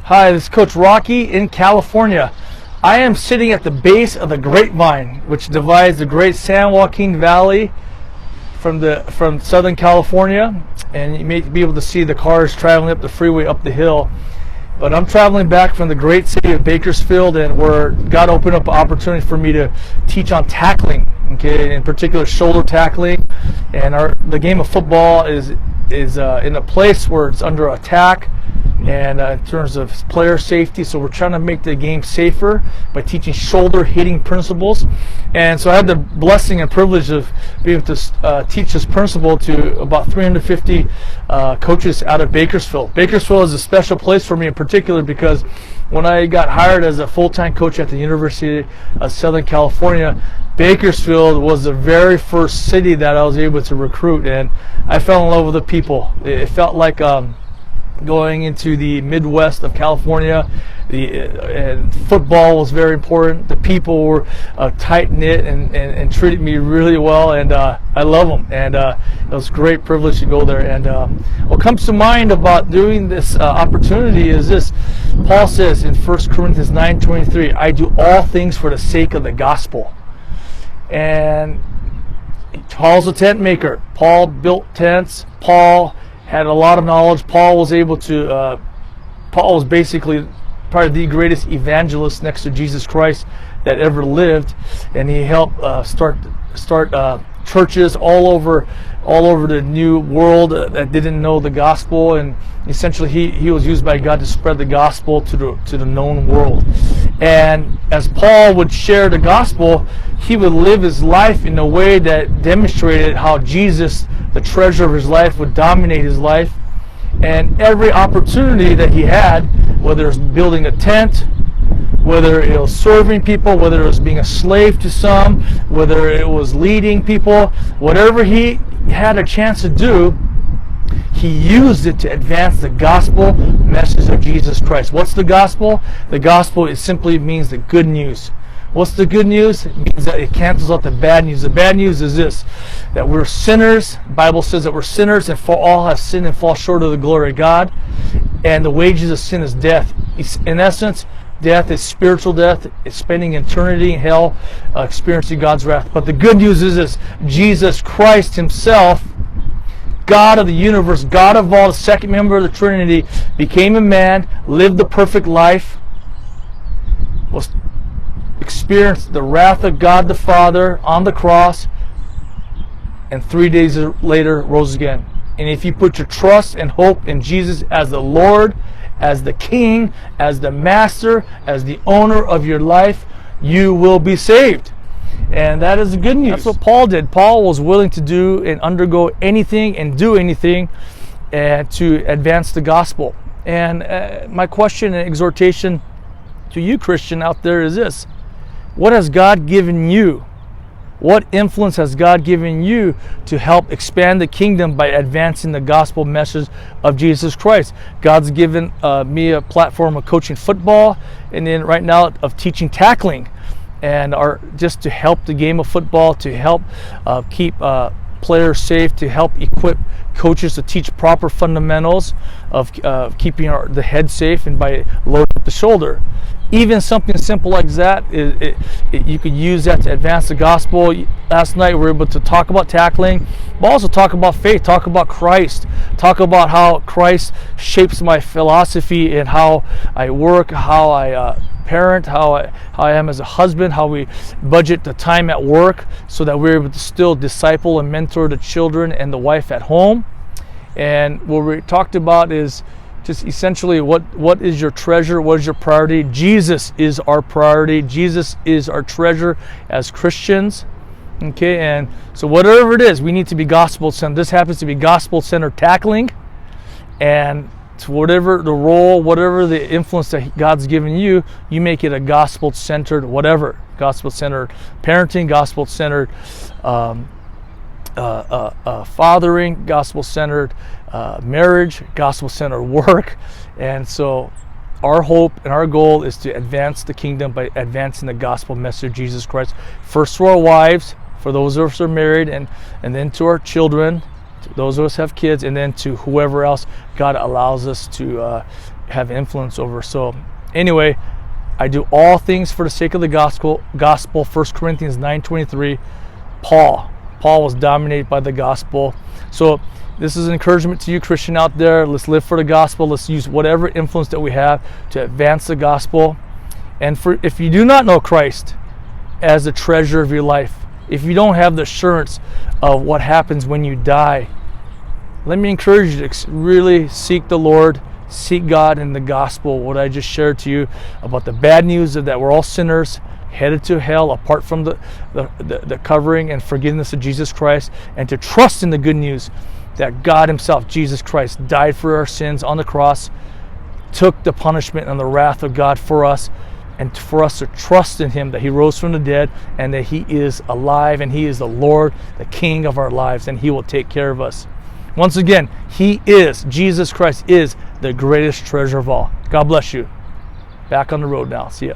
Hi, this is Coach Rocky in California. I am sitting at the base of the Grapevine, which divides the great San Joaquin Valley from Southern California, and you may be able to see the cars traveling up the freeway up the hill. But I'm traveling back from the great city of Bakersfield, and where God opened up an opportunity for me to teach on tackling, okay, in particular shoulder tackling. And the game of football is in a place where it's under attack, and in terms of player safety, so we're trying to make the game safer by teaching shoulder hitting principles. And so I had the blessing and privilege of being able to teach this principle to about 350 coaches out of Bakersfield. Bakersfield is a special place for me in particular because when I got hired as a full-time coach at the University of Southern California, Bakersfield was the very first city that I was able to recruit, and I fell in love with the people. It felt like going into the Midwest of California. And football was very important. The people were tight-knit and treated me really well, and I love them. And it was a great privilege to go there. And what comes to mind about doing this opportunity is this. Paul says in 1 Corinthians 9:23, I do all things for the sake of the gospel. And Paul's a tent maker. Paul built tents. Paul had a lot of knowledge. Paul was basically probably the greatest evangelist next to Jesus Christ that ever lived, and he helped start churches all over the new world that didn't know the gospel, and essentially he was used by God to spread the gospel to the known world. And as Paul would share the gospel, he would live his life in a way that demonstrated how Jesus, the treasure of his life, would dominate his life. And every opportunity that he had, whether it was building a tent, whether it was serving people, whether it was being a slave to some, whether it was leading people, whatever he had a chance to do, he used it to advance the gospel message of Jesus Christ. What's the gospel? The gospel simply means the good news. What's the good news? It means that it cancels out the bad news. The bad news is this, that we're sinners. The Bible says that we're sinners, and for all have sinned and fall short of the glory of God. And the wages of sin is death. In essence, death is spiritual death. It's spending eternity in hell, experiencing God's wrath. But the good news is this, Jesus Christ himself, God of the universe, God of all, the second member of the Trinity, became a man, lived the perfect life, experienced the wrath of God the Father on the cross, and 3 days later rose again. And if you put your trust and hope in Jesus as the Lord, as the King, as the Master, as the owner of your life, you will be saved. And that is the good news. That's what Paul did. Paul was willing to do and undergo anything and do anything to advance the gospel. And my question and exhortation to you, Christian, out there is this. What has God given you? What influence has God given you to help expand the kingdom by advancing the gospel message of Jesus Christ? God's given me a platform of coaching football, and then right now of teaching tackling, and just to help the game of football, to help keep players safe, to help equip coaches to teach proper fundamentals of keeping the head safe and by loading up the shoulder. Even something simple like that, you could use that to advance the gospel. Last night we were able to talk about tackling, but also talk about faith, talk about Christ, talk about how Christ shapes my philosophy and how I work, how I parent, how I am as a husband, how we budget the time at work so that we're able to still disciple and mentor the children and the wife at home. And what we talked about is just essentially what is your treasure, what is your priority. Jesus is our priority. Jesus is our treasure as Christians. Okay, and so whatever it is, we need to be gospel-centered. This happens to be gospel-centered tackling, and to whatever the role, whatever the influence that God's given you, you make it a gospel-centered whatever. Gospel-centered parenting, gospel-centered fathering, gospel-centered marriage, gospel-centered work. And so our hope and our goal is to advance the kingdom by advancing the gospel message of Jesus Christ. First to our wives, for those of us who are married, and then to our children, those of us have kids, and then to whoever else God allows us to have influence over. So anyway, I do all things for the sake of the gospel. 1 Corinthians 9:23. Paul was dominated by the gospel. So this is an encouragement to you, Christian, out there. Let's live for the gospel. Let's use whatever influence that we have to advance the gospel. And if you do not know Christ as the treasure of your life, if you don't have the assurance of what happens when you die, let me encourage you to really seek the Lord, seek God in the gospel, what I just shared to you about the bad news that we're all sinners, headed to hell apart from the covering and forgiveness of Jesus Christ, and to trust in the good news that God himself, Jesus Christ, died for our sins on the cross, took the punishment and the wrath of God for us, and for us to trust in him, that he rose from the dead and that he is alive and he is the Lord, the King of our lives, and he will take care of us. Once again, Jesus Christ is the greatest treasure of all. God bless you. Back on the road now. See ya.